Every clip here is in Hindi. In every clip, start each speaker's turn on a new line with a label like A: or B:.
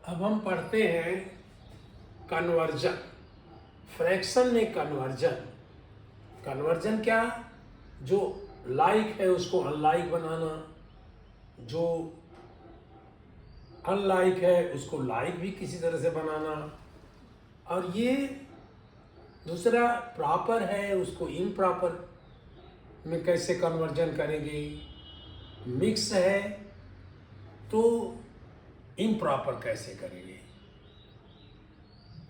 A: अब हम पढ़ते हैं कन्वर्जन। फ्रैक्शन में कन्वर्जन। कन्वर्जन क्या? जो लाइक है उसको अनलाइक बनाना, जो अनलाइक है उसको लाइक भी किसी तरह से बनाना, और ये दूसरा प्रॉपर है उसको इम्प्रॉपर में कैसे कन्वर्जन करेंगे। मिक्स है तो इम्प्रॉपर कैसे करेंगे।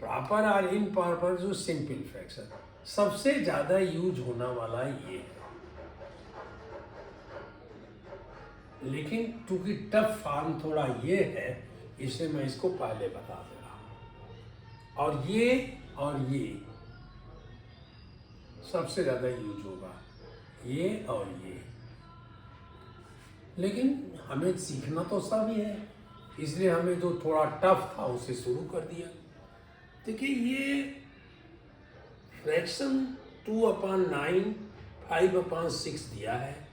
A: प्रॉपर और इम्प्रॉपर जो सिंपल फ्रैक्शन सबसे ज़्यादा यूज होने वाला ये है, लेकिन क्योंकि टफ फॉर्म थोड़ा ये है इसलिए मैं इसको पहले बता दे रहा हूँ। और ये सबसे ज़्यादा यूज होगा, ये और ये, लेकिन हमें सीखना तो सब ही है, इसलिए हमें जो थोड़ा टफ था उसे शुरू कर दिया। देखिए ये फ्रैक्शन 2/9 5/6 दिया है,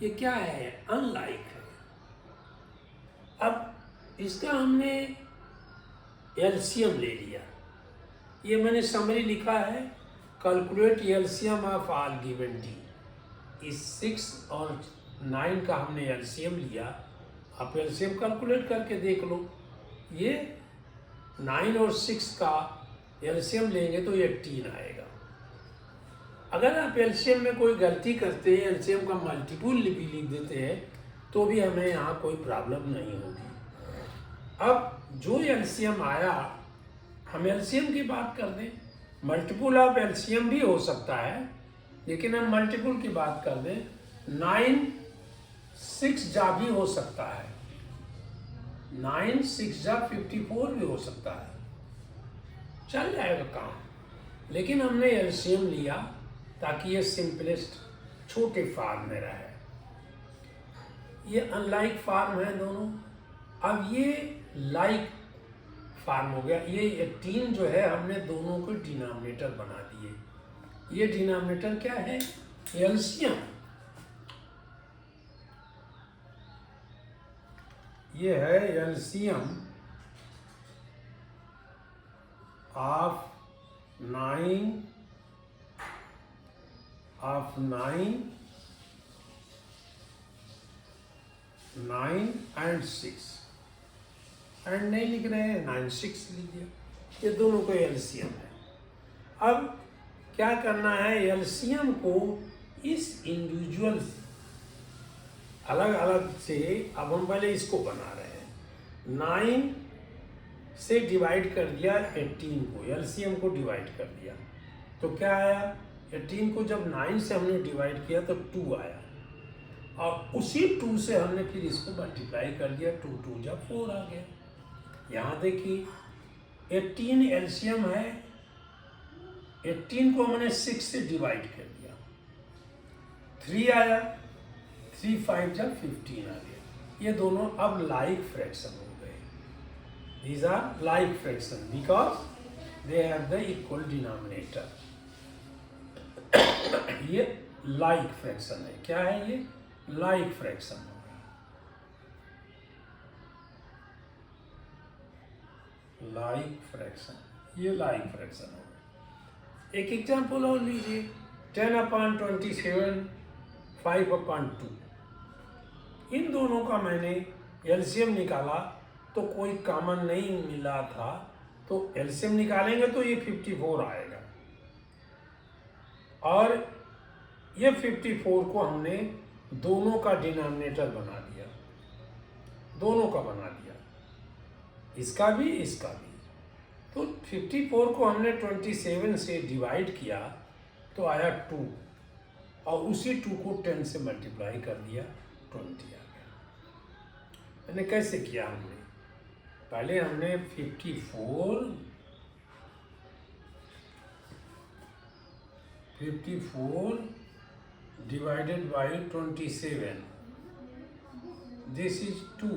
A: ये क्या है? अनलाइक है। अब इसका हमने एलसीएम ले लिया, ये मैंने समरी लिखा है, calculate LCM of all given D. इस 6 और 9 का हमने एलसीएम लिया, आप एलसीएम कैलकुलेट करके देख लो। ये 9 और 6 का एलसीएम लेंगे तो 18 आएगा। अगर आप एलसीएम में कोई गलती करते हैं, एलसीएम का मल्टीपल भी लिख देते हैं, तो भी हमें यहाँ कोई प्रॉब्लम नहीं होगी। अब जो एलसीएम आया, हम एलसीएम की बात कर दें, मल्टीपल ऑफ एलसीएम भी हो सकता है, लेकिन हम मल्टीपल की बात कर दें, 9 6 जा भी हो सकता है, 9 6 जा 54 भी हो सकता है, चल जाएगा काम। लेकिन हमने एलसीएम लिया ताकि ये सिंपलेस्ट छोटे फॉर्म में रहे। ये अनलाइक फॉर्म है दोनों। अब ये लाइक फॉर्म हो गया। ये 18 जो है हमने दोनों को डिनोमिनेटर बना दिए। ये डिनोमिनेटर क्या है? एलसीएम। ये है एलसीएम ऑफ 9 एंड 6 एंड नहीं लिख रहे हैं, 9 6 लिख दिया। ये दोनों को एलसीएम है। अब क्या करना है? एलसीएम को इस इंडिविजुअल अलग अलग से, अब हम पहले इसको बना रहे हैं। 9 से डिवाइड कर दिया 18 को, एलसीएम को डिवाइड कर दिया, तो क्या आया? 18 को जब 9 से हमने डिवाइड किया तो 2 आया, और उसी 2 से हमने फिर इसको मल्टीप्लाई कर दिया, 2 2 जब 4 आ गया। यहाँ देखिए 18 एलसीएम है, 18 को हमने 6 से डिवाइड कर दिया, 3 आया, 3 5 जब 15 आ गया। ये दोनों अब लाइक फ्रैक्शन हो गए। These are like fraction because they have the equal denominator. ये लाइक फ्रैक्शन है। क्या है ये? लाइक फ्रैक्शन हो गया। लाइक फ्रैक्शन, ये लाइक फ्रैक्शन हो गया। एक एग्जांपल और लीजिए, 10/27 5/2। इन दोनों का मैंने एलसीएम निकाला तो कोई कॉमन नहीं मिला था, तो एलसीएम निकालेंगे तो ये 54 आएगा, और ये 54 को हमने दोनों का डिनोमिनेटर बना दिया, दोनों का बना दिया, इसका भी इसका भी। तो 54 को हमने 27 से डिवाइड किया तो आया 2, और उसी 2 को 10 से मल्टीप्लाई कर दिया, 20 आ गया। मैंने कैसे किया? हमने पहले हमने 54 डिवाइडेड बाई 27, दिस इज 2,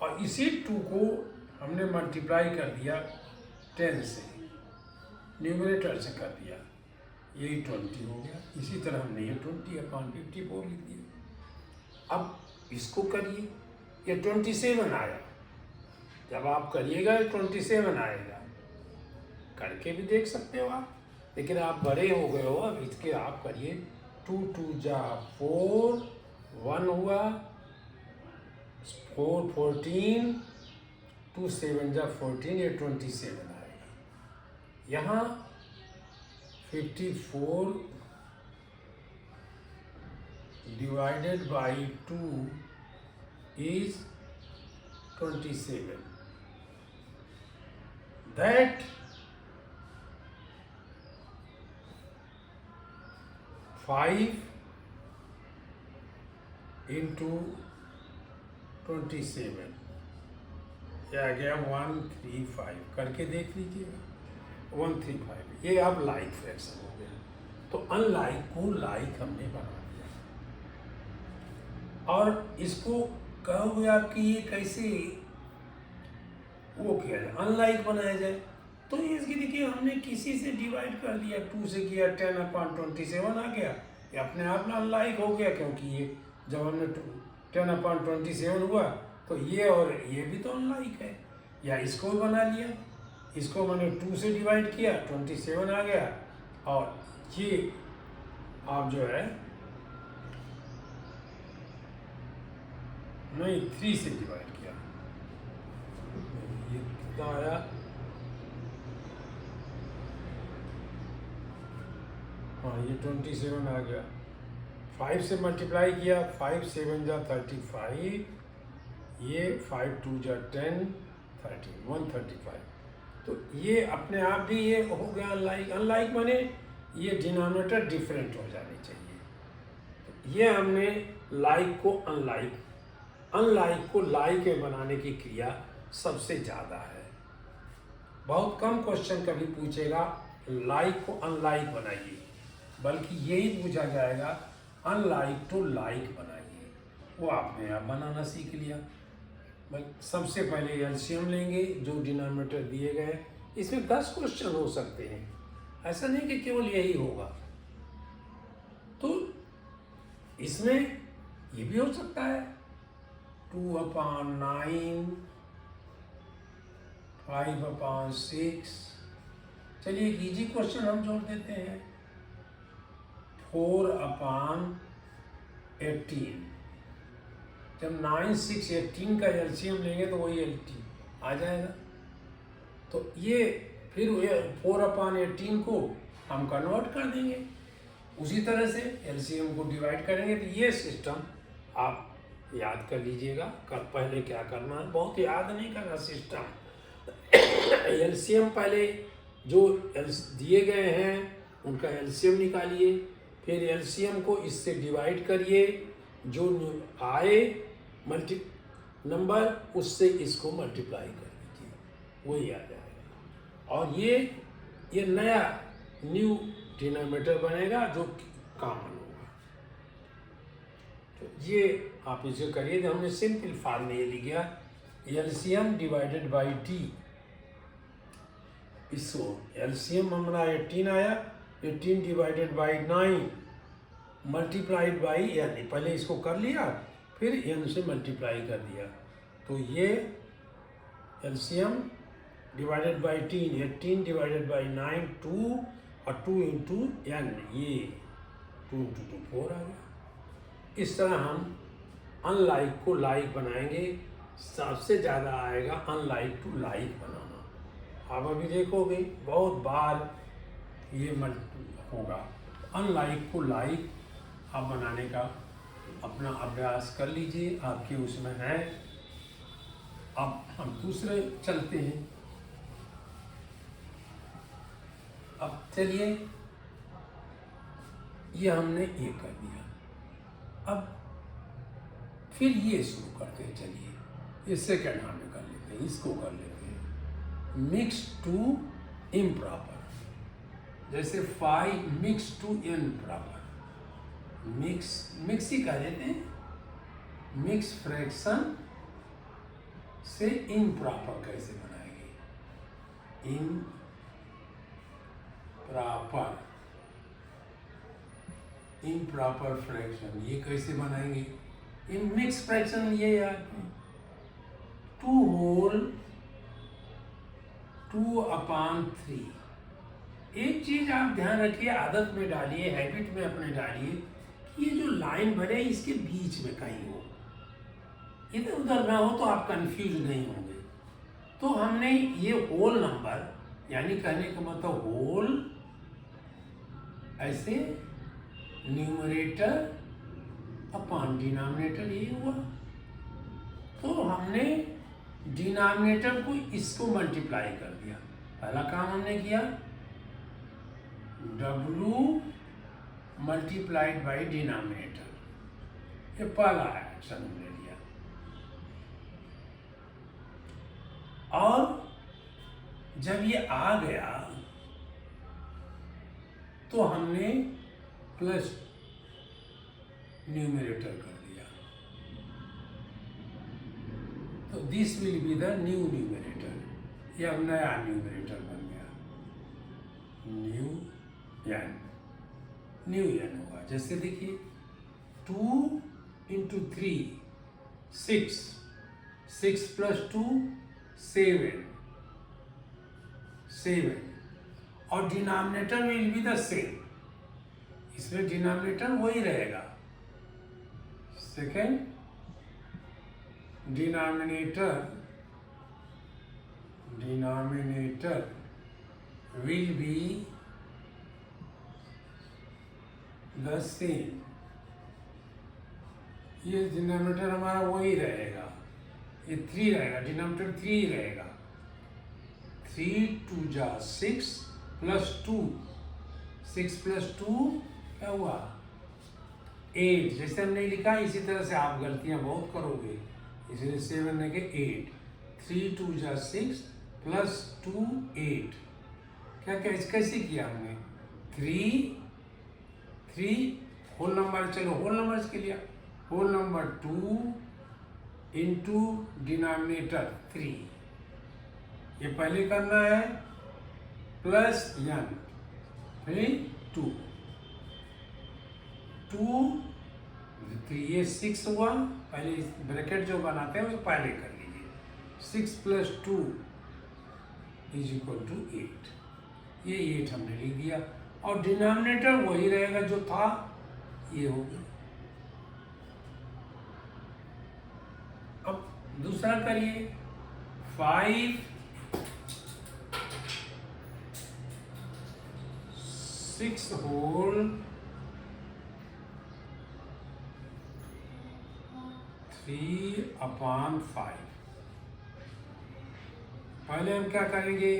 A: और इसी 2 को हमने मल्टीप्लाई कर दिया 10 से, न्यूमरेटर से कर दिया, यही 20 हो गया। इसी तरह हमने ये 20/54 लिख दिया। अब इसको करिए, ये 27 आया। जब आप करिएगा 27 आएगा, करके भी देख सकते हो आप, लेकिन आप बड़े हो गए हो अब, इसके आप करिए। 2 2 जा 4, 1 हुआ, 4 14, 2 7 जा 14, ये 27 आएगा। यहाँ 54 divided by 2 is 27. That 5 into 27 ये आ गया 135। करके देख लीजिएगा 135। ये अब लाइक फ्रैक्शन हो गया। तो अनलाइक को लाइक हमने बना दिया। और इसको कहोगे आप कि ये कैसे वो किया जाए, अनलाइक बनाया जाए। तो इसकी देखिए हमने किसी से डिवाइड कर दिया, 2 से किया 10/27 आ गया, ये अपने आप में अनलाइक हो गया। क्योंकि ये जब हमने 10/27 हुआ तो ये और ये भी तो अनलाइक है। या इसको भी बना लिया, इसको मैंने 2 से डिवाइड किया, 27 आ गया। और ये आप जो है नहीं 3 से डिवाइड किया, ये कितना आया, हाँ ये 27 आ गया। 5 से मल्टीप्लाई किया, 5 7 जा 35, ये 5 2 जा 10, 30 135। तो ये अपने आप भी ये हो गया अनलाइक। अनलाइक माने ये डिनोमिनेटर डिफरेंट हो जानी चाहिए। तो ये हमने लाइक को अनलाइक, अनलाइक को लाइक में बनाने की क्रिया सबसे ज़्यादा है। बहुत कम क्वेश्चन कभी पूछेगा लाइक को अनलाइक बनाइए, बल्कि यही पूछा जाएगा अनलाइक टू लाइक बनाइए। वो आपने आप बनाना सीख लिया। सबसे पहले एलसीएम लेंगे जो डिनोमिनेटर दिए गए। इसमें 10 क्वेश्चन हो सकते हैं, ऐसा नहीं कि केवल यही होगा। तो इसमें ये भी हो सकता है 2/9, 5/6। चलिए एक इजी क्वेश्चन हम जोड़ देते हैं, 4/18। जब 9 6 18 का एलसीएम लेंगे तो वही 18 आ जाएगा। तो ये फिर 4/18 को हम कन्वर्ट कर देंगे, उसी तरह से एलसीएम को डिवाइड करेंगे। तो ये सिस्टम आप याद कर लीजिएगा। पहले क्या करना है, बहुत याद नहीं करना सिस्टम। एलसीएम पहले जो दिए गए हैं उनका एलसीएम निकालिए, फिर एलसीएम को इससे डिवाइड करिए, जो आए नंबर उससे इसको मल्टीप्लाई कर दीजिए, वही आ जाएगा। और ये नया न्यू डिनोमिनेटर बनेगा जो कॉमन होगा। तो ये आप इसे करिए। तो हमने सिंपल फॉर्म में ये लिखा एलसीएम डिवाइडेड बाई डी। इसको एलसीएम हमारा 18 आया, 18 divided by 9 multiplied by N. पहले इसको कर लिया, फिर एन से मल्टीप्लाई कर दिया। तो ये LCM divided by 18 divided by 9 2 और 2 इंटू एन, ये 2 इंटू 2 4 आ गया। इस तरह हम अनलाइक को लाइक बनाएंगे। सबसे ज़्यादा आएगा अनलाइक टू लाइक बनाना। आप अभी देखोगे बहुत बार ये होगा। अनलाइक को लाइक आप बनाने का अपना अभ्यास कर लीजिए, आपके उसमें है। अब हम दूसरे चलते हैं। अब चलिए ये हमने ये कर दिया, अब फिर ये शुरू करते हैं। चलिए ये सेकेंड हमें कर लेते हैं, इसको कर लेते हैं मिक्स टू इम्प्रॉपर। जैसे 5 मिक्स टू इम्प्रॉपर, मिक्स ही कह देते हैं। मिक्स फ्रैक्शन से इम्प्रॉपर कैसे बनाएंगे, इम्प्रॉपर फ्रैक्शन ये कैसे बनाएंगे। इन मिक्स फ्रैक्शन ये याद है, 2 होल 2/3। एक चीज आप ध्यान रखिए, आदत में डालिए, हैबिट में अपने डालिए कि ये जो लाइन बने इसके बीच में कहीं हो, इधर उधर ना हो, तो आप कंफ्यूज नहीं होंगे। तो हमने ये होल नंबर, यानी कहने का मतलब होल ऐसे न्यूमरेटर अपॉन डिनोमिनेटर, ये हुआ। तो हमने डिनोमिनेटर को इसको मल्टीप्लाई कर दिया। पहला काम हमने किया, W मल्टीप्लाइड बाई डिनोमिनेटर, ये पहला एक्शन हमने लिया। और जब ये आ गया तो हमने प्लस न्यूमरेटर कर दिया, तो this will be the new numerator. ये अब नया न्यूमरेटर बन गया, न्यू एन होगा। जैसे देखिए 2 × 3 6, 6 + 2 7, और denominator will be the same, इसमें डिनोमिनेटर वही रहेगा। Second, denominator will be the same, ये डिनोमिनेटर हमारा वही रहेगा, ये 3 रहेगा, डिनोमिनेटर 3 रहेगा। 3 × 2 = 6 + 2, 6 + 2 क्या हुआ 8। जैसे हमने लिखा इसी तरह से आप गलतियां बहुत करोगे, इसलिए 7 ने के 8, 3 × 2 = 6 + 2 8। क्या कैसे किया हमने, 3 होल नंबर, चलो होल नंबर्स के लिए, होल नंबर 2 × डिनोमिनेटर 3, ये पहले करना है, प्लस n, फिर 2 3, ये 6 हुआ। पहले ब्रैकेट जो बनाते हैं वो पहले कर लीजिए, 6 + 2 = 8, ये 8 हमने लिख दिया, और डिनोमिनेटर वही रहेगा जो था, ये हो गया। अब दूसरा करिए, 5 6 होल 3/5। पहले हम क्या करेंगे,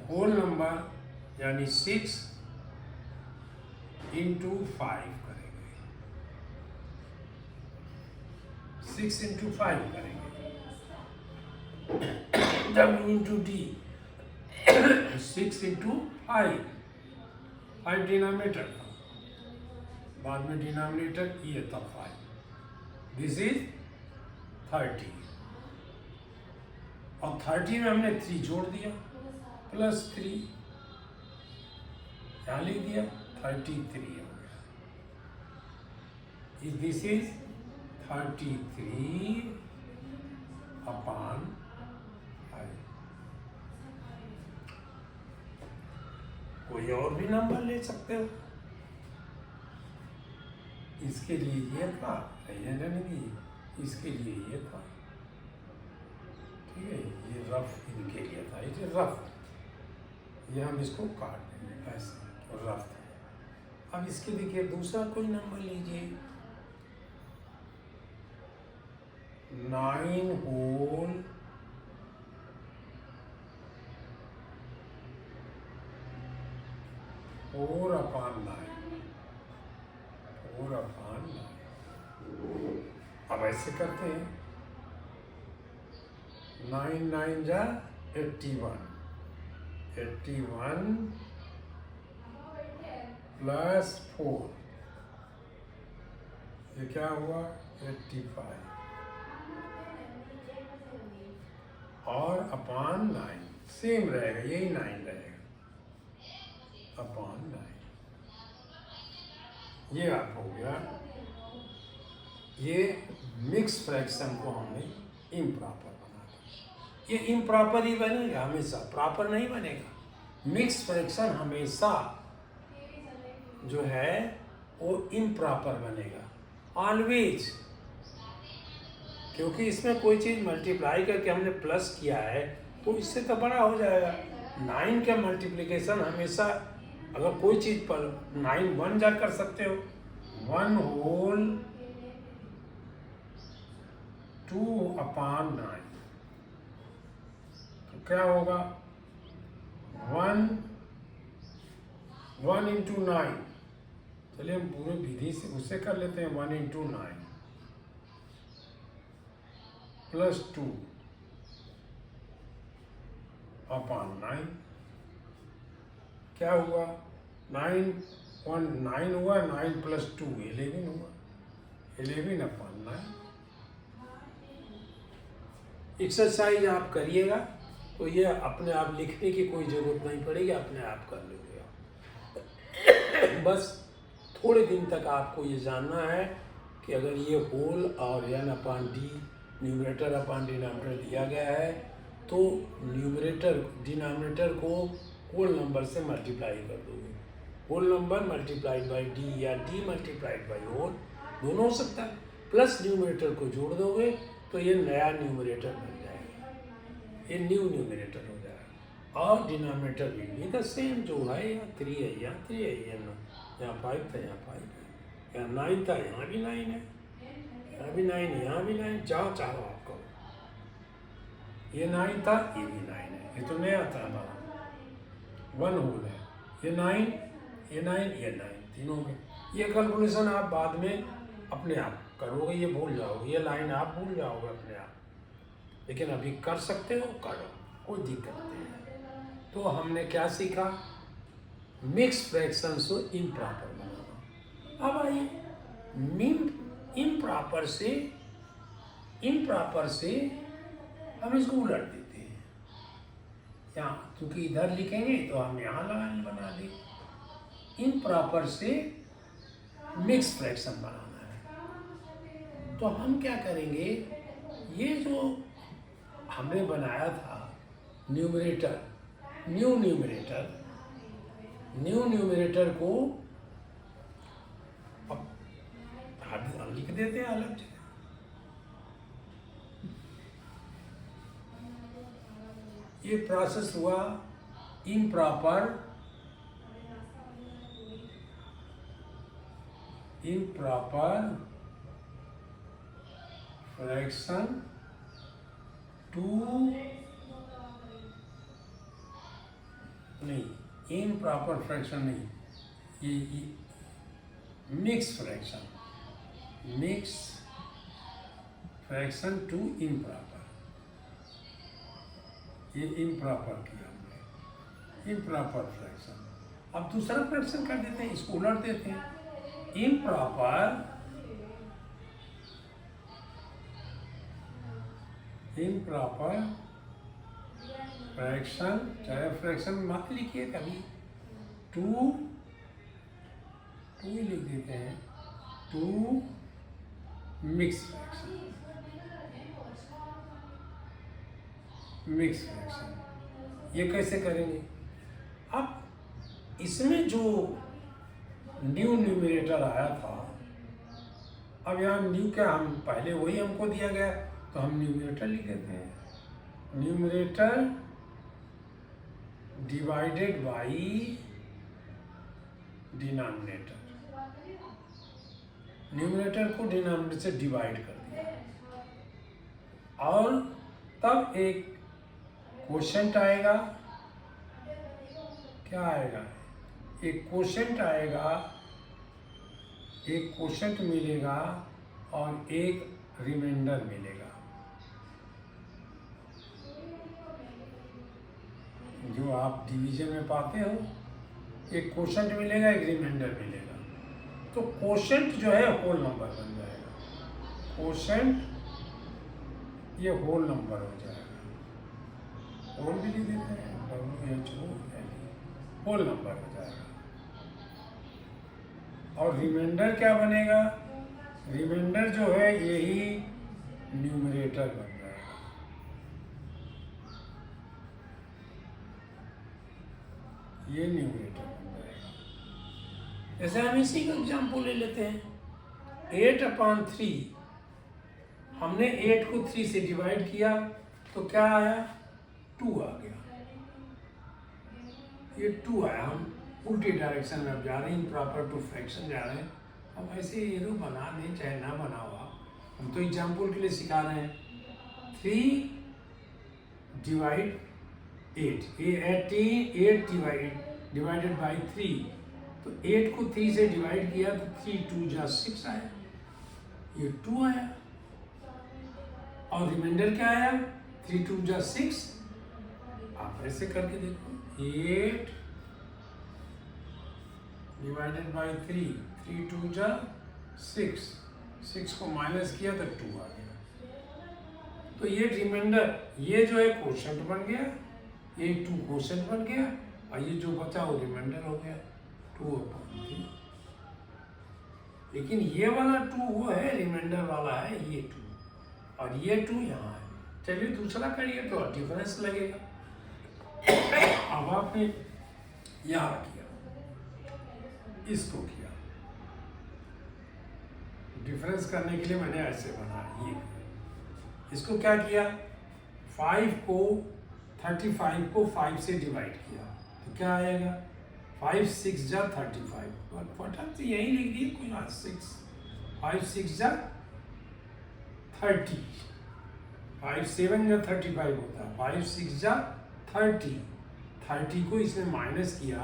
A: होल नंबर यानी 6 × 5 करेंगे, 6 × 5 करेंगे, W × D 6 × 5 डिनोमिनेटर था, बाद में डिनोमिनेटर ये था 5, दिस इज 30, और 30 में हमने 3 जोड़ दिया, +3 यहाँ लिख दिया, 33 हो गया। This is 33/5। कोई और भी नंबर ले सकते हो, इसके लिए ये था, इसके लिए ये था, ठीक है, ये रफ इनके लिए था, ये रफ, ये हम इसको काट देंगे ऐसे, रफ था। अब इसके देखिए दूसरा कोई नंबर लीजिए, 9 होल 4/9, 4/9। अब ऐसे करते हैं, 9 9 जा 81, 81 + 4, ये क्या हुआ 85, और अपॉन 9 सेम रहेगा, यही 9 रहेगा, अपॉन 9। ये आप हो गया ये मिक्स फ्रैक्शन को हमने इम्प्रॉपर बना दिया। ये इम्प्रॉपर ही बनेगा हमेशा, प्रॉपर नहीं बनेगा। मिक्स फ्रैक्शन हमेशा जो है वो इम्प्रॉपर बनेगा ऑलवेज, क्योंकि इसमें कोई चीज़ मल्टीप्लाई करके हमने प्लस किया है तो इससे तो बड़ा हो जाएगा। 9 का मल्टीप्लिकेशन हमेशा, अगर कोई चीज़ पर 9 1 जा कर सकते हो, 1 होल 2/9, तो क्या होगा 1 इंटू 9। चलिए हम पूरे विधि से उससे कर लेते हैं। 1 इंटू 9 प्लस 2/9 क्या हुआ? 9 हुआ, 9 प्लस 2 11 हुआ, 11/9। एक्सरसाइज आप करिएगा तो ये अपने आप लिखने की कोई ज़रूरत नहीं पड़ेगी, अपने आप कर लोगे आप। बस थोड़े दिन तक आपको ये जानना है कि अगर ये होल और n/d न्यूमरेटर अपॉन डिनोमिनेटर दिया गया है तो न्यूमरेटर डिनोमिनेटर को होल नंबर से मल्टीप्लाई कर दोगे। Whole number multiplied by D या डी मल्टीप्लाइड बाई होल दोनों हो सकता है, प्लस न्यूमरेटर को जोड़ दोगे तो ये नया न्यूमरेटर बन जाएगा, ये न्यू न्यूमरेटर हो जाएगा। और डिनोमिनेटर भी द सेम, जो है यहाँ 3 है, यहाँ 3 है, यहाँ 5 था, यहाँ 5 है, यहाँ 9 था, यहाँ भी 9 है, यहाँ भी 9 है, यहाँ भी 9, जहाँ चाहो आप करो। ये 9 था, ये भी 9 है, ये तो नया था हमारा 1 होल है, ये 9, ये 9, ये 9, तीनों में। ये कैलकुलेशन आप बाद में अपने आप करोगे, ये भूल जाओगे, ये लाइन आप भूल जाओगे अपने आप, लेकिन अभी कर सकते हो, करो, कोई दिक्कत नहीं है। तो हमने क्या सीखा? मिक्स फ्रैक्शंस को इम्प्रॉपर बनाना। अब आइए इम्प्रॉपर से हम इसको उलट देते हैं। यहाँ क्योंकि इधर लिखेंगे तो हम यहाँ लाइन बना दें। इम्प्रॉपर से मिक्स फ्रैक्शन बनाना है तो हम क्या करेंगे, ये जो हमने बनाया था न्यूमरेटर, न्यू न्यूमरेटर को अब लिख देते हैं अलग से। ये प्रोसेस हुआ इम्प्रॉपर फ्रैक्शन टू, नहीं इम्प्रॉपर फ्रैक्शन नहीं, ये मिक्स फ्रैक्शन टू इम्प्रॉपर, ये इम्प्रॉपर किया हमने, इम्प्रॉपर फ्रैक्शन। अब दूसरा फ्रैक्शन कर देते हैं, इसको उलट देते हैं। इम्प्रॉपर फ्रैक्शन, चाहे फ्रैक्शन मत लिखिए कभी, 2 ही लिख देते हैं, 2 मिक्स फ्रैक्शन। ये कैसे करेंगे? अब इसमें जो न्यू न्यूमरेटर आया था, अब यहाँ न्यू क्या, हम पहले वही हमको दिया गया तो हम न्यूमरेटर लिख देते हैं, numerator divided by denominator. Numerator को डिनोमिनेटर से डिवाइड कर दिया और तब एक क्वोशंट आएगा। क्या आएगा? एक क्वोशंट आएगा, एक क्वोशंट मिलेगा और एक रिमाइंडर मिलेगा। जो आप डिवीजन में पाते हो, एक क्वोशंट मिलेगा, एक रिमाइंडर मिलेगा। तो क्वोशंट जो है होल नंबर बन जाएगा, क्वोशंट ये होल नंबर हो जाएगा, होल भी लिख देते हैं, होल नंबर हो जाएगा। और रिमाइंडर क्या बनेगा? रिमाइंडर जो है यही न्यूमरेटर बन जाएगा। ये न्यूमरेटर बन जाएगा। जैसे हम इसी का एग्जाम्पल ले लेते हैं, 8/3 हमने 8 को 3 से डिवाइड किया तो क्या आया, 2 आ गया। ये 2 आया। हम उल्टी डायरेक्शन में अब जा रहे हैं, इम्प्रॉपर टू फ्रैक्शन जा रहे हैं। अब ऐसे ये तो बना दें चाहे ना बना हुआ, हम तो एग्जाम्पल के लिए सिखा रहे हैं। 3 डिवाइड 8, ये 8 डिवाइडेड बाई 3, तो 8 को 3 से डिवाइड किया तो 3 2 जा 6 आया, ये 2 आया। और रिमाइंडर क्या आया, 3 2 जा 6। आप ऐसे करके देखो, 8 डिवाइडेड बाई 3, 3 2 जा 6, 6 को माइनस किया तो 2 आ गया। तो ये रिमाइंडर, ये जो है क्वोशंट बन गया, ये 2 क्वोशंट बन गया, और ये जो बचा वो रिमाइंडर हो गया 2/3। लेकिन ये वाला 2 वो है, रिमाइंडर वाला है ये 2, और ये 2 यहाँ है। चलिए दूसरा करिए तो डिफरेंस लगेगा। अब आपने यहाँ किया, इसको किया, डिफरेंस करने के लिए मैंने ऐसे बनाया, ये किया। इसको क्या किया, 35 को 5 से डिवाइड किया तो क्या आएगा, 5 6 जा 35, फटाफट से यही लिख दिए कोई ना, 6 5 6 जा 30, 5 7 जा 35 होता है, 5 6 जा 30 को इसमें माइनस किया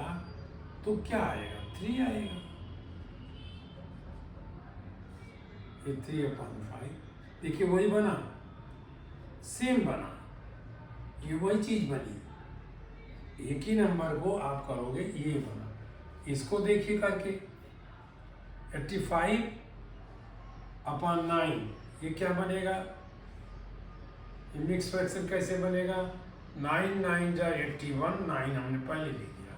A: तो क्या आएगा, 3 आएगा। ये 3/5, देखिए वही बना, सेम बना, ये वही चीज बनी। एक ही नंबर को आप करोगे, ये बना। इसको देखिए करके, 85/9, ये क्या बनेगा, ये मिक्स फ्रैक्शन कैसे बनेगा, 9 9 जा 81, 9 हमने पहले लिख दिया,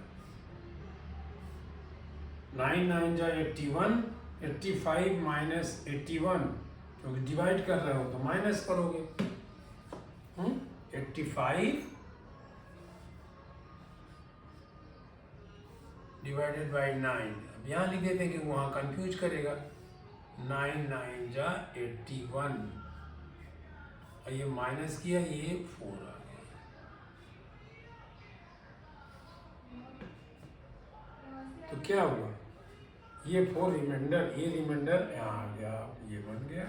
A: 9 9 जा 81, 85 माइनस 81, क्योंकि डिवाइड कर रहे हो तो माइनस करोगे। 85 डिवाइडेड बाई 9, अब यहाँ लिख देते हैं कि वहाँ कंफ्यूज करेगा, 9 9 जा 81, और ये माइनस किया, ये 4 आ गया। तो क्या हुआ, ये 4 रिमाइंडर, ये रिमाइंडर यहाँ आ गया, ये बन गया,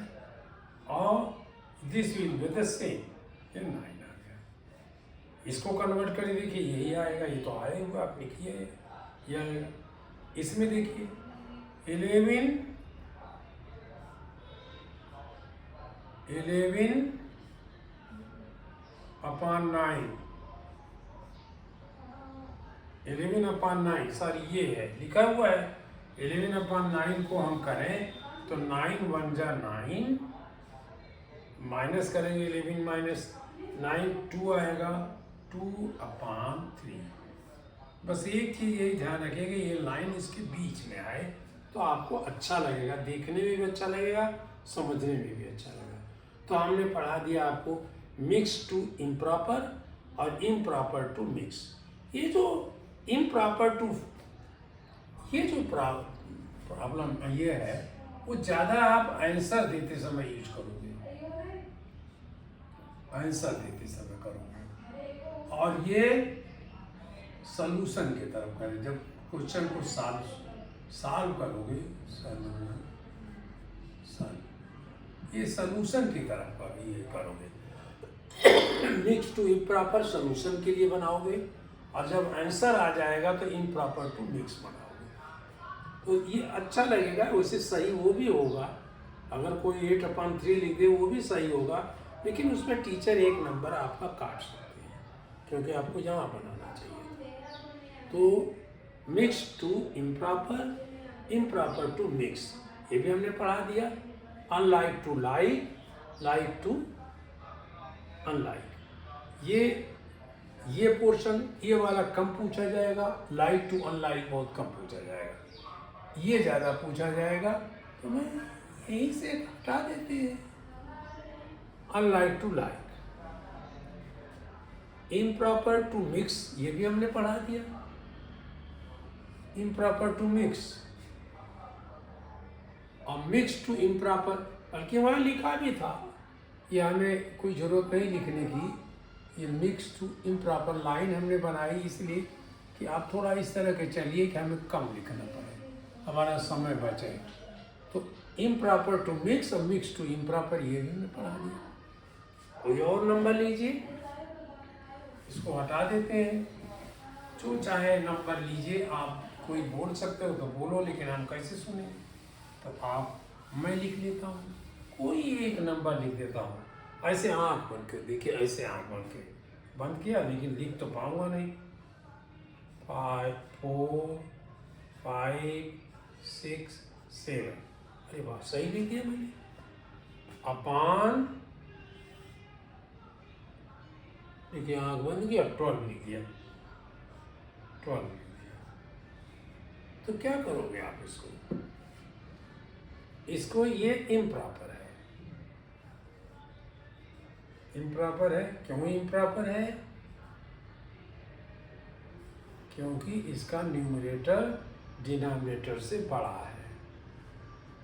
A: और this will be the same, ये 9 आ गया। इसको कन्वर्ट करके देखिए, यही आएगा, ये तो आए हुआ, आप लिखिए ये आएगा। इसमें देखिए 11/9, 11/9 सर ये है लिखा हुआ है, 11/9 को हम करें तो 9 1 जा 9, माइनस करेंगे 11 माइनस 9, 2 आएगा, 2/3। बस एक चीज़ यही ध्यान रखिए कि ये लाइन इसके बीच में आए तो आपको अच्छा लगेगा, देखने में भी अच्छा लगेगा, समझने में भी अच्छा लगेगा। तो हमने पढ़ा दिया आपको मिक्स टू इम्प्रॉपर और इम्प्रॉपर टू मिक्स। ये जो इम्प्रॉपर टू, ये जो प्रॉब्लम ये है वो ज़्यादा आप आंसर देते समय यूज करोगे, आंसर देते समय करोगे, और ये सॉल्यूशन की तरफ करें, जब क्वेश्चन को सॉल्व करोगे, ये सॉल्यूशन की तरफ ये करोगे, मिक्स टू इम्प्रॉपर सॉल्यूशन के लिए बनाओगे, और जब आंसर आ जाएगा तो इम्प्रॉपर टू मिक्स बनाओगे। तो ये अच्छा लगेगा, वैसे सही वो भी होगा, अगर कोई 8/3 लिख दे वो भी सही होगा, लेकिन उसमें टीचर एक नंबर आपका काट सकते हैं, क्योंकि आपको यहाँ बनाना चाहिए। तो mix to improper, improper to mix, ये भी हमने पढ़ा दिया। Unlike to like, like to unlike, ये पोर्शन ये वाला कम पूछा जाएगा, लाइक टू अनलाइक बहुत कम पूछा जाएगा, ये ज़्यादा पूछा जाएगा। तो मैं यहीं से हटा देते हैं। Unlike to like, improper to mix, ये भी हमने पढ़ा दिया। इम्प्रॉपर टू मिक्स और मिक्स टू इम्प्रॉपर, बल्कि वहाँ लिखा भी था, ये हमें कोई ज़रूरत नहीं लिखने की। ये मिक्स टू इम्प्रॉपर लाइन हमने बनाई इसलिए कि आप थोड़ा इस तरह के चलिए कि हमें कम लिखना पड़े, हमारा समय बचे। तो इम्प्रॉपर टू मिक्स और मिक्स टू इम्प्रॉपर, ये भी हमने पढ़ा दिया। कोई और नंबर लीजिए, इसको हटा देते हैं। जो चाहे नंबर लीजिए, आप कोई बोल सकते हो तो बोलो, लेकिन हम कैसे सुने? तो आप, मैं लिख लेता हूँ, कोई एक नंबर लिख देता हूँ। ऐसे आँख बंद के देखिए, ऐसे आँख बंद किया, लेकिन लिख तो पाऊंगा नहीं। 5 4 5 6 7, अरे वाह, सही लिख दिया मैंने। अपान, देखिए आँख बंद किया, 12 लिख दिया, 12 लिख दिया। तो क्या करोगे आप इसको ये इम्प्रॉपर है। इम्प्रॉपर है, क्यों इम्प्रॉपर है? क्योंकि इसका न्यूमरेटर डिनोमिनेटर से बड़ा है।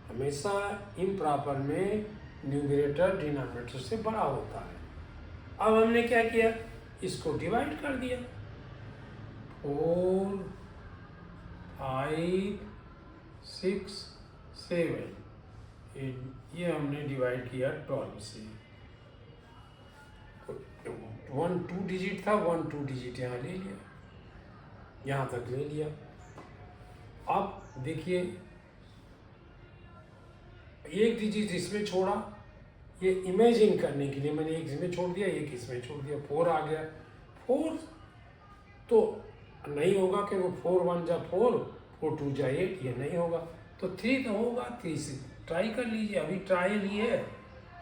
A: हमेशा इम्प्रॉपर में न्यूमरेटर डिनोमिनेटर से बड़ा होता है। अब हमने क्या किया, इसको डिवाइड कर दिया। 4 5 6 7, ये हमने डिवाइड किया 12 से। 1 2 डिजिट था, 1 2 डिजिट यहाँ ले लिया, यहाँ तक ले लिया। अब देखिए, एक डिजिट इसमें छोड़ा, ये इमेजिन करने के लिए मैंने एक इसमें छोड़ दिया, एक इसमें छोड़ दिया, 4 आ गया। 4 तो नहीं होगा, क्योंकि 4 1 जा 4, 4 2 जा 8, ये नहीं होगा। तो 3 तो होगा, 3 से ट्राई कर लीजिए, अभी ट्रायल ही है।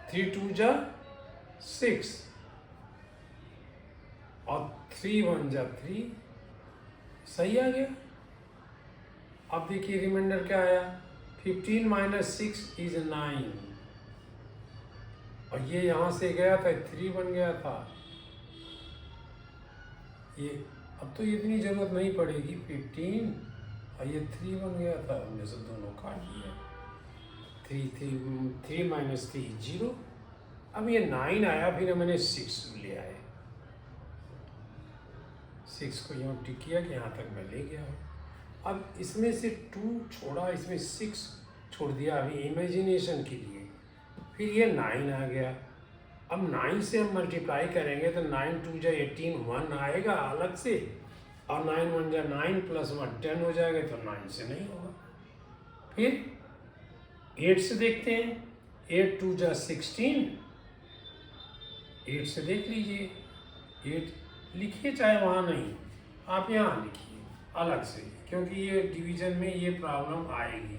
A: 3 2 जा 6 और 3 1 जा 3, सही आ गया। अब देखिए रिमाइंडर क्या आया, 15 - 6 इज 9, और ये यहाँ से गया था 3 बन गया था। ये अब तो इतनी जरूरत नहीं पड़ेगी, 15 और ये 3 बन गया था, हमने से दोनों काट दिया। 3 - 3 0। अब ये 9 आया, फिर मैंने 6 ले आए, 6 को यहाँ टिक किया कि यहाँ तक मैं ले गया हूँ। अब इसमें से 2 छोड़ा, इसमें 6 छोड़ दिया अभी इमेजिनेशन के लिए, फिर ये 9 आ गया। अब 9 से हम मल्टीप्लाई करेंगे तो 9 2 जा 18, 1 आएगा अलग से, और 9 1 जा 9 + 1 10 हो जाएगा, तो 9 से नहीं होगा। फिर 8 से देखते हैं, 8 2 जा 16, 8 से देख लीजिए, 8 लिखिए, चाहे वहाँ नहीं, आप यहाँ लिखिए अलग से, क्योंकि ये डिवीजन में ये प्रॉब्लम आएगी।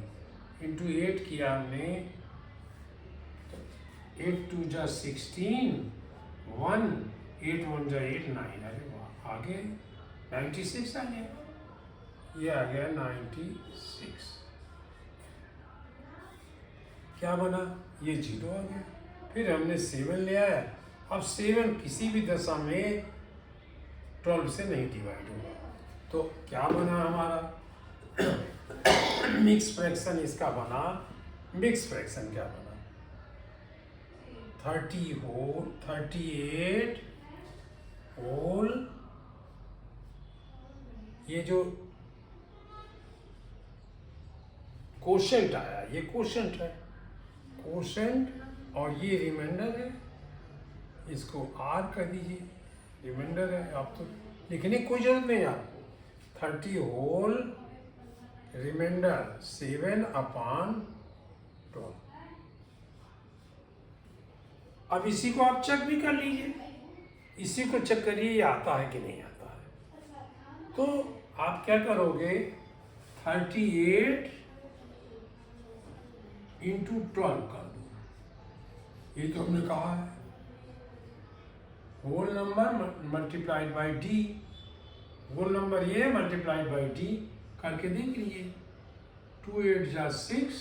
A: इंटू 8 किया हमने, 8 2 जा 16, 1 8 1 जा 8 9, अरे वाह, आगे 96 आ गया, ये आ गया 96। क्या बना, ये 0 आ गया। फिर हमने 7 ले आया। अब 7 किसी भी दशा में 12 से नहीं डिवाइड होगा, तो क्या बना हमारा मिक्स फ्रैक्शन इसका बना। मिक्स फ्रैक्शन क्या बना, 38 होल, ये जो कोशेंट आया, ये कोशेंट है, कोशेंट, और ये रिमाइंडर है, इसको R कर दीजिए, रिमाइंडर है। आप तो लिखने की कोई जरूरत नहीं है आपको। 30 होल रिमाइंडर 7/12। अब इसी को आप चेक भी कर लीजिए, इसी को चेक करिए ये आता है कि नहीं आता है। तो आप क्या करोगे, 38 × 12 कर दो, ये तो हमने कहा है। Whole number multiplied by D, whole number ये मल्टीप्लाइड बाई डी करके देख लीजिए। 2 8 जा 6,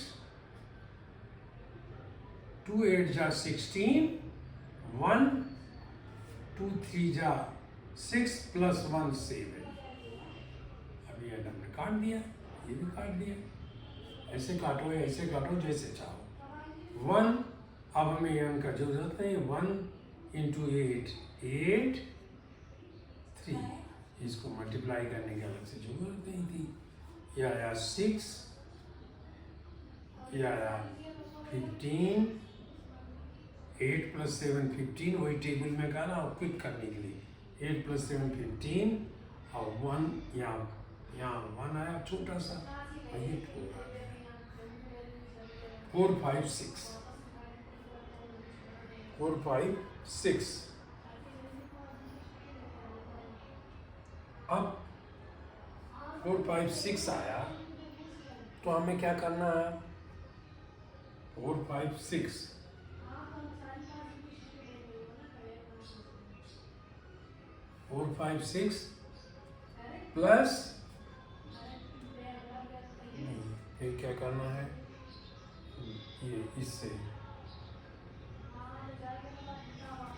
A: 2 8 जा 16, 1 2 3 जा 6 प्लस 1 7। अब ये हमने काट दिया, ये भी काट दिया, ऐसे काटो या ऐसे काटो जैसे चाहो। 1 अब हमें n का जरूरत नहीं, 1 इंटू 8 8 3, इसको मल्टीप्लाई करने की अलग से जरूरत नहीं थी। ये आया 6, ये आया 15, 8 प्लस 7 15, वही टेबल में कहा ना क्विक करने के लिए, 8 प्लस 7 15 और 1 यहाँ 1 आया छोटा सा, और ये 4 आ गया, 4 5 6 4 5 6। अब 4 5 6 आया तो हमें क्या करना है, 4 5 6 4 5 6 प्लस, फिर क्या करना है, ये इससे,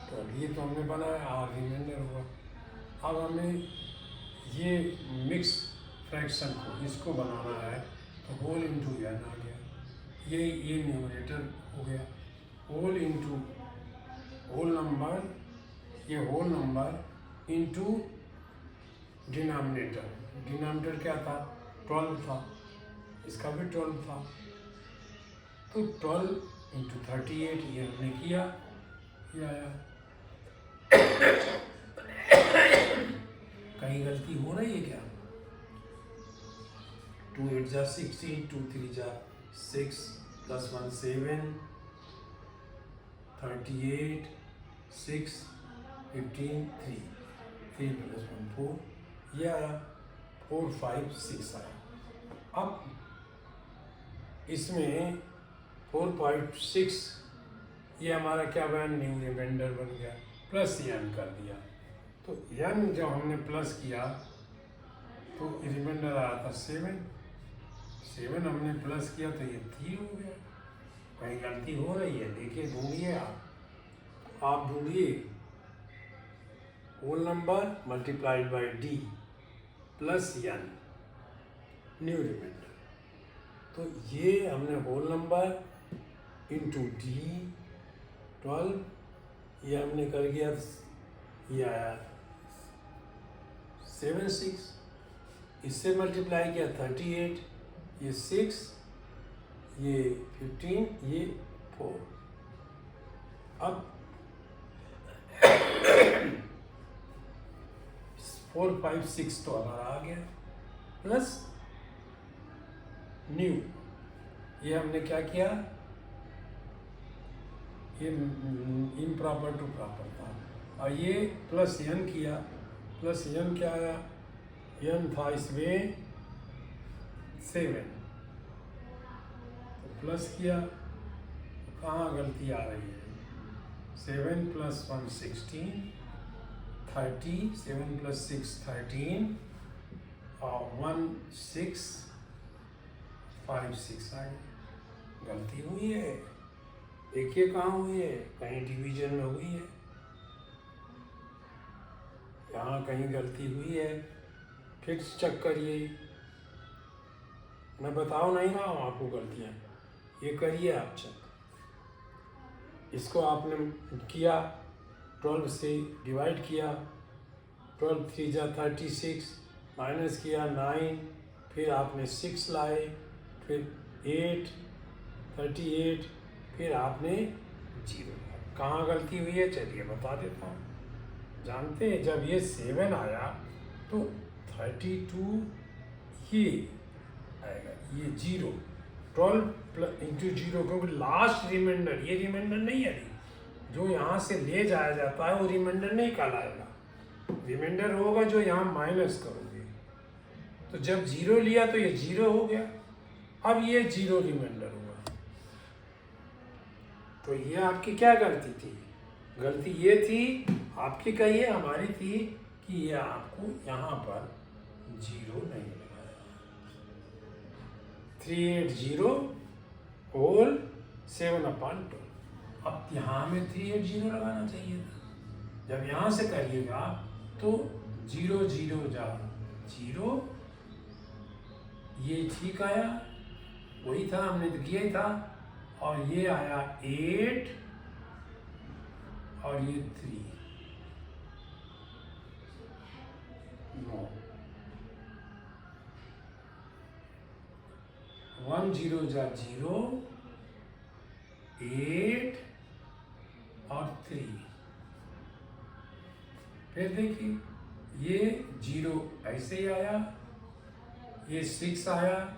A: तो ये तो हमने बनाया, आर रिमाइंडर हुआ। अब हमें ये मिक्स फ्रैक्शन को इसको बनाना है, तो होल इंटू n आ गया, ये न्यूमरेटर हो गया, होल इंटू होल नंबर, ये whole number into denominator, denominator क्या था 12 था, इसका भी 12 था, तो 12 इंटू 38 ये हमने किया, ये आया। कहीं गलती हो रही है क्या, 2 8 जा 16, 2 3 जा 6 प्लस 1 7, 38 6 15 3 3 प्लस 1 4, ये आया 4 5 6 आया। अब इसमें 4 5 6 ये हमारा क्या बना, न्यू रिमाइंडर बन गया, प्लस n कर दिया, तो n जब हमने प्लस किया तो रिमाइंडर आया था 7, 7 हमने प्लस किया तो ये 3 हो गया। कहीं गलती हो रही है, देखिए ढूंढिए, आप ढूंढिए, whole number multiplied by d plus n new remainder, तो ये हमने होल नंबर इंटू d 12, ये हमने कर दिया, ये आया 7 6, इससे मल्टीप्लाई किया 38, ये 6, ये 15, ये 4। अब 4 5 6 तो हमारा आ गया, प्लस न्यू, ये हमने क्या किया, ये इम्प्रॉपर टू प्रॉपर था, और ये प्लस n किया, प्लस n क्या आया, n था इसमें 7, तो प्लस किया, तो कहाँ गलती आ रही है, 7 प्लस 1 16, 30, 7 प्लस 6 13, और 1 6 5 6 आ गई, गलती हुई है, देखिए कहाँ हुई है, कहीं डिवीजन में हुई है, यहाँ कहीं गलती हुई है, फिर चेक करिए, मैं बताओ नहीं रहा हूँ आपको गलतियाँ, ये करिए आप चेक। इसको आपने किया, 12 से डिवाइड किया, 12 3 जा 36, माइनस किया 9, फिर आपने 6 लाए, फिर 8 38, फिर आपने 0, कहाँ गलती हुई है चलिए बता देता हूँ। जानते हैं जब ये 7 आया तो 32 ये आएगा, ये 0, 12 इंटू 0, क्योंकि लास्ट रिमाइंडर, ये रिमाइंडर नहीं है, जो यहाँ से ले जाया जाता है वो रिमाइंडर नहीं कहलाएगा, रिमाइंडर होगा जो यहाँ माइनस करोगे, तो जब 0 लिया तो ये 0 हो गया, अब ये 0 रिमाइंडर हुआ, तो ये आपकी क्या गलती थी, गलती ये थी आपकी, कहिए हमारी थी कि ये आपको यहाँ पर 0 नहीं लगाया, 380 होल 7/12, अब यहाँ में 380 लगाना चाहिए था। जब यहाँ से करिएगा तो 0 0 जा 0, ये ठीक आया, वही था हमने तो किया ही था। और ये आया 8 और ये 3 9, 1 0 जा 0, 8 और 3। फिर देखिए ये 0 ऐसे ही आया, ये 6 आया,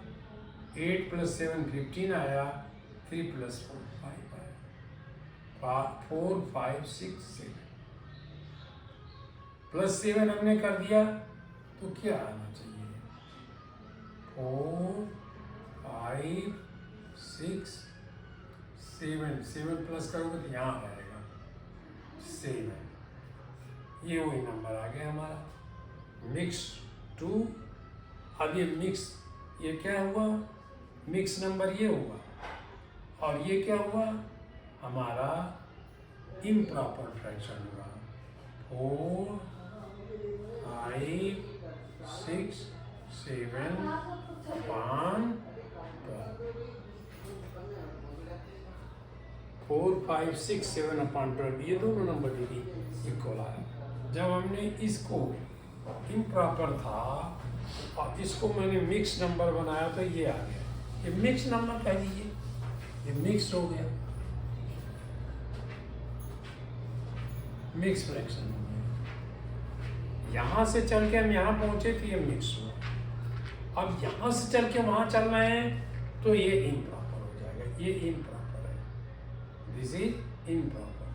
A: 8 + 7 15 आया, 3 + 4 5 आया, 4 5 6 7 +7 हमने कर दिया तो क्या आना चाहिए? 4 5 6 7 7 प्लस करोगे तो यहाँ आएगा 7। ये वही नंबर आ गया हमारा मिक्स 2। अब ये मिक्स, ये क्या हुआ? मिक्स नंबर ये हुआ और ये क्या हुआ? हमारा इम्प्रॉपर फ्रैक्शन हुआ। 4 5 6 7 5 4 5 6 7/12, ये दोनों नंबर दीदी इक्वल आया। जब हमने इसको इम्प्रॉपर था और इसको मैंने मिक्स नंबर बनाया तो ये आ गया। ये मिक्स नंबर कह दीजिए, ये मिक्स हो गया, मिक्स फ्रैक्शन हो गया। यहाँ से चल के हम यहाँ पहुँचे तो ये मिक्स हुआ। अब यहाँ से चल के वहाँ चल रहे हैं तो ये इम्प्रॉपर हो जाएगा। ये इम्प्रॉपर है, this is improper,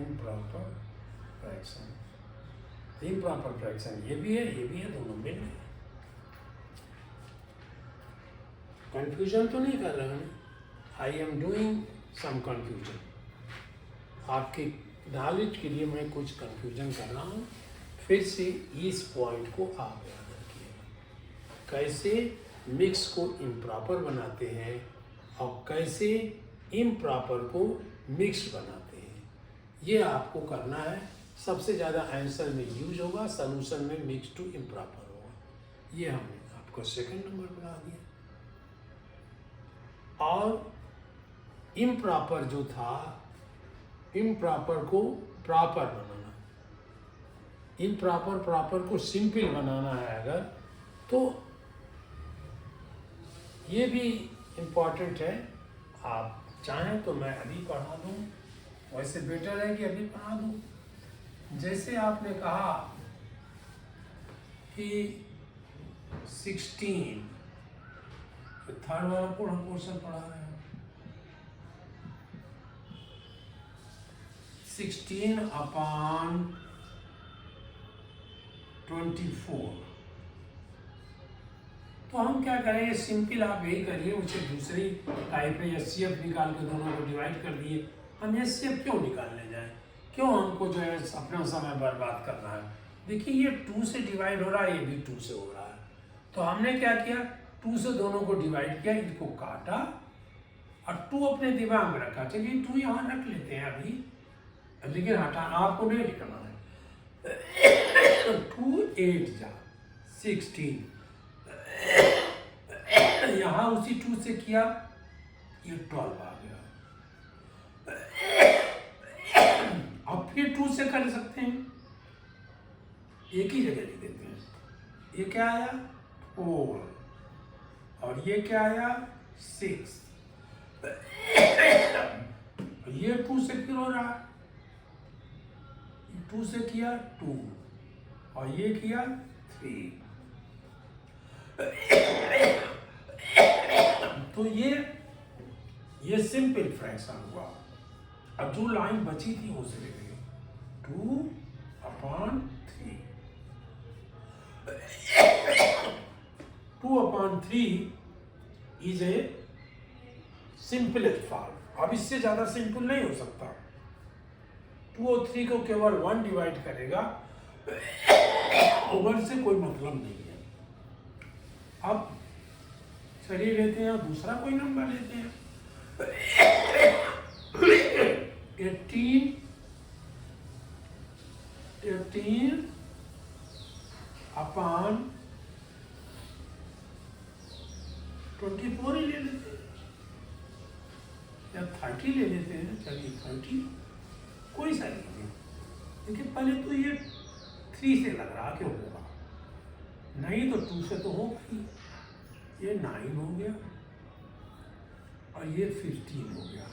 A: improper fraction. Improper fraction ये भी है, ये भी है, दोनों मिल गए। कंफ्यूजन तो नहीं कर रहा हूँ, I am doing some confusion. आपके नॉलेज के लिए मैं कुछ कंफ्यूजन कर रहा हूँ। फिर से इस पॉइंट को आप याद रखिएगा, कैसे मिक्स को इम्प्रॉपर बनाते हैं और कैसे इम्प्रॉपर को मिक्स बनाते हैं, ये आपको करना है। सबसे ज़्यादा आंसर में यूज होगा, सॉल्यूशन में मिक्स टू इम्प्रॉपर होगा। ये हमने आपको सेकंड नंबर बना दिया। और इम्प्रॉपर जो था, इम्प्रॉपर को प्रॉपर बनाना, इम्प्रॉपर प्रॉपर को सिंपल बनाना है अगर, तो ये भी इम्पॉर्टेंट है। आप चाहें तो मैं अभी पढ़ा दूँ, वैसे बेटर है कि अभी पढ़ा दूँ। जैसे आपने कहा कि 16, थर्ड वाला पोर्शन पढ़ा रहे हैं, 16/24। तो हम क्या करेंगे, सिंपल आप यही करिए, उसे दूसरी टाइप है HCF निकाल के दोनों को डिवाइड कर दिए। हम HCF क्यों निकालने जाएं, क्यों हमको जो है अपना समय बर्बाद करना है। देखिए ये 2 से डिवाइड हो रहा है, ये भी 2 से हो रहा है, तो हमने क्या किया, 2 से दोनों को डिवाइड किया, इनको काटा और 2 अपने दिमाग में रखा। चलिए 2 यहाँ रख लेते हैं अभी, लेकिन हटा आपको नहीं लिखना है। 2 8 जा 16, यहाँ उसी 2 से किया, ये 12 आ गया। अब फिर 2 से कर सकते हैं, एक ही जगह लिख देते हैं। ये क्या आया 4 और ये क्या आया 6, ये 2 से फिर हो रहा, 2 से किया 2 और ये किया 3। तो ये सिंपल फ्रैक्शन हुआ। अब जो लाइन बची थी वो से लिखेंगे 2/3। 2/3 इज ए सिंपलेस्ट फॉर्म। अब इससे ज्यादा सिंपल नहीं हो सकता। 2 और 3 को केवल 1 डिवाइड करेगा, ओवर से कोई मतलब नहीं है। अब चलिए लेते हैं दूसरा कोई नंबर लेते हैं। एटीन अपॉन 24 ही ले लेते हैं या 30 ले लेते हैं। चलिए 30 कोई सा लीजिए। देखिए पहले तो ये 3 से लग रहा कि होगा, नहीं तो 2 से तो होगा ही। ये 9 हो गया और ये 15 हो गया।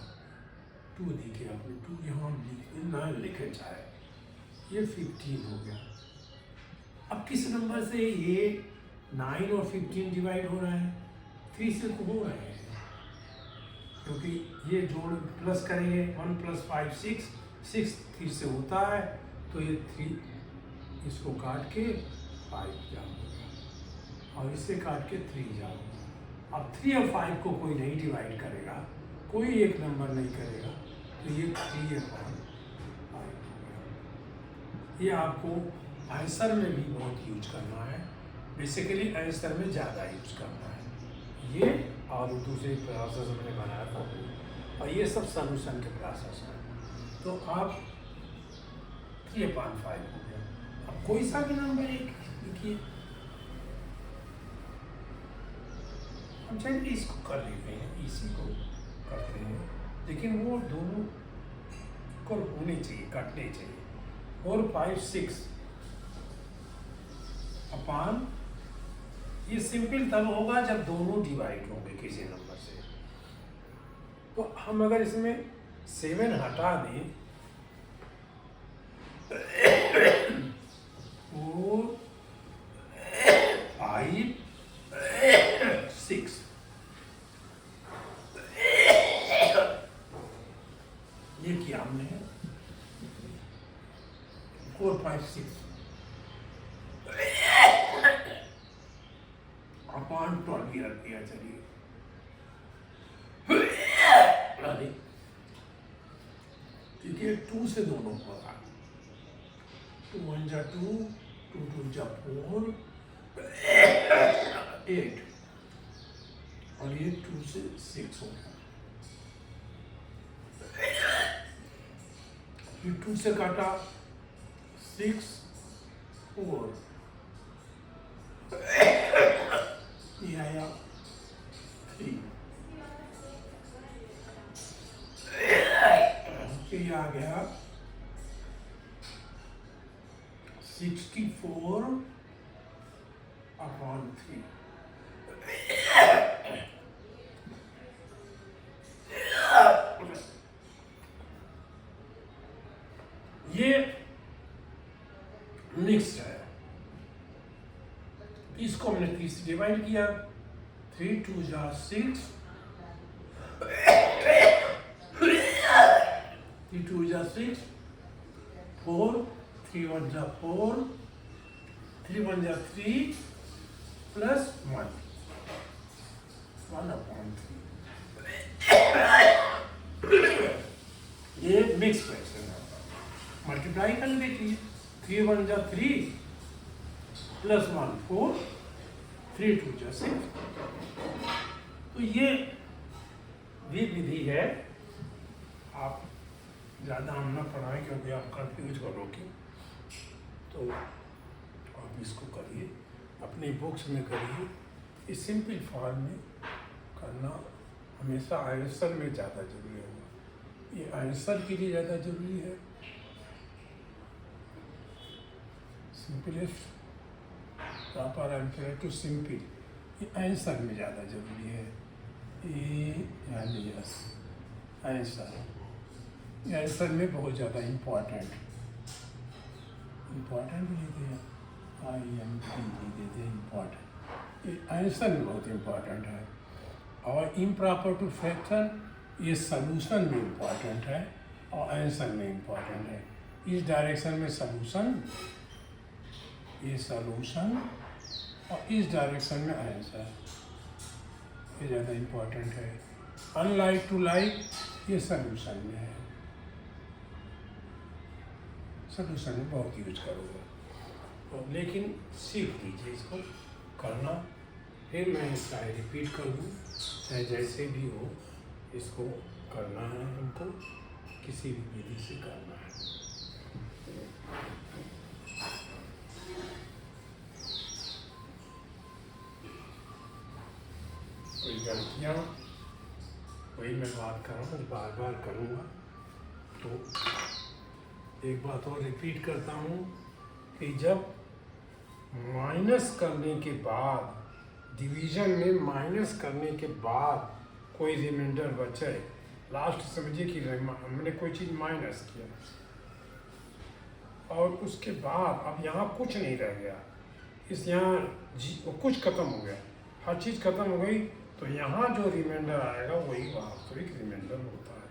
A: 2 देखिए आपने 2 यहाँ लिखे 9 लिखे चाहे, ये 15 हो गया। अब किस नंबर से ये 9 और 15 डिवाइड हो रहा है? 3 से तो हो रहे हैं, क्योंकि ये जोड़ प्लस करेंगे 1 + 5 6, 6 3 से होता है, तो ये 3 इसको काट के 5 जाओगे और इससे काट के 3 जाओगे। अब 3 और 5 को कोई नहीं डिवाइड करेगा, कोई एक नंबर नहीं करेगा, तो ये 3/5 हो गया। ये आपको आंसर में भी बहुत यूज करना है, बेसिकली आंसर में ज़्यादा यूज करना है ये, और दूसरे प्रोसेस मैंने बनाया था, और ये सब सॉल्यूशन के प्रोसेस हैं। तो आप 3/5 हो गया। अब कोई सा भी नंबर एक लिखिए। हम चलिए इसको कर लेते हैं, इसी को करते हैं, लेकिन वो दोनों को होने चाहिए, कटने चाहिए। 4 5 6 अपॉन, ये सिंपल तब होगा जब दोनों डिवाइड होंगे किसी नंबर से। तो हम अगर इसमें 7 हटा दें, 4 5 6, ये किया हमने 4 5 6 अपॉन 12 रख दिया। चलिए ठीक है, 2 से दोनों होगा, 2 1 जा 2, 2 2 जा 4 8, और ये 2 से 6 हो गया। ये 2 से काटा 6 4, ये आया 3, ये आ गया 64/3। ये मिक्स्ड है, इसको हमने 3 से डिवाइड किया, 3 2 जा 6, 3 2 जा 6, 4 3 1 जा 4, 3 1 जा 3 प्लस 1 1/3। ये मिक्स फ्रैक्शन है, मल्टीप्लाई कर लीजिए। 3 1 जा 3 प्लस 1 4, 3 2 जा 6। तो ये भी विधि है, आप ज़्यादा हम ना पढ़ाएं क्योंकि आप कंफ्यूज करोगे, तो आप इसको करिए, अपनी बुक्स में करिए। इस सिंपल फॉर्म में करना हमेशा आंसर में ज़्यादा जरूरी होगा, ये आंसर के लिए ज़्यादा जरूरी है। Simplest proper answer to simple, ये आंसर में ज़्यादा जरूरी है। यस आंसर, ये आंसर में बहुत ज़्यादा इम्पोर्टेंट लिखते हैं, IMP लिखते हैं इम्पोर्टेंट, ये आंसर में बहुत इम्पोर्टेंट है। और इम्प्रॉपर टू फ्रैक्शन ये सलूशन में इम्पोर्टेंट है और आंसर में इम्पोर्टेंट है। इस डायरेक्शन में सलूशन, ये सलूशन, और इस डायरेक्शन में आंसर, ये ज़्यादा इम्पोर्टेंट है। अनलाइक टू लाइक ये सलूशन में है, सलूशन में बहुत यूज करोगे, लेकिन सीख लीजिए इसको करना। फिर मैं चाहे रिपीट कर दूँ, चाहे जैसे भी हो, इसको करना है, हमको किसी भी विधि से करना है। कोई गलतियाँ, वही मैं बात कर रहा हूँ, बार बार करूँगा। तो एक बात और रिपीट करता हूँ कि जब माइनस करने के बाद, डिवीज़न में माइनस करने के बाद कोई रिमाइंडर बचे, लास्ट समझिए कि हमने कोई चीज़ माइनस किया और उसके बाद अब यहाँ कुछ नहीं रह गया, इस यहाँ कुछ खत्म हो गया, हर चीज़ खत्म हो गई, तो यहाँ जो रिमाइंडर आएगा वही वास्तविक रिमाइंडर होता है।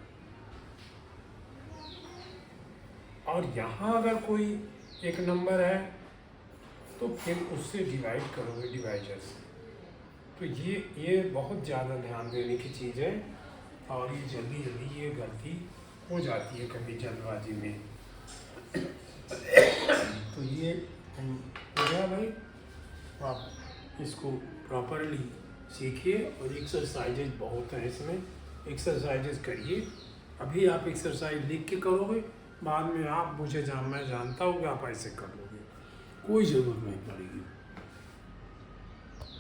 A: और यहाँ अगर कोई एक नंबर है तो फिर उससे डिवाइड करोगे डिवाइजर से। तो ये बहुत ज़्यादा ध्यान देने की चीज़ है, और ये जल्दी जल्दी ये गलती हो जाती है कभी जल्दबाजी में। तो ये हो गया भाई, आप इसको प्रॉपरली सीखिए, और एक्सरसाइजेज बहुत हैं इसमें, एक्सरसाइजेज करिए। अभी आप एक्सरसाइज लिख के करोगे, बाद में आप मैं जानता हूँ कि आप ऐसे कर लोगे, कोई ज़रूरत नहीं पड़ेगी।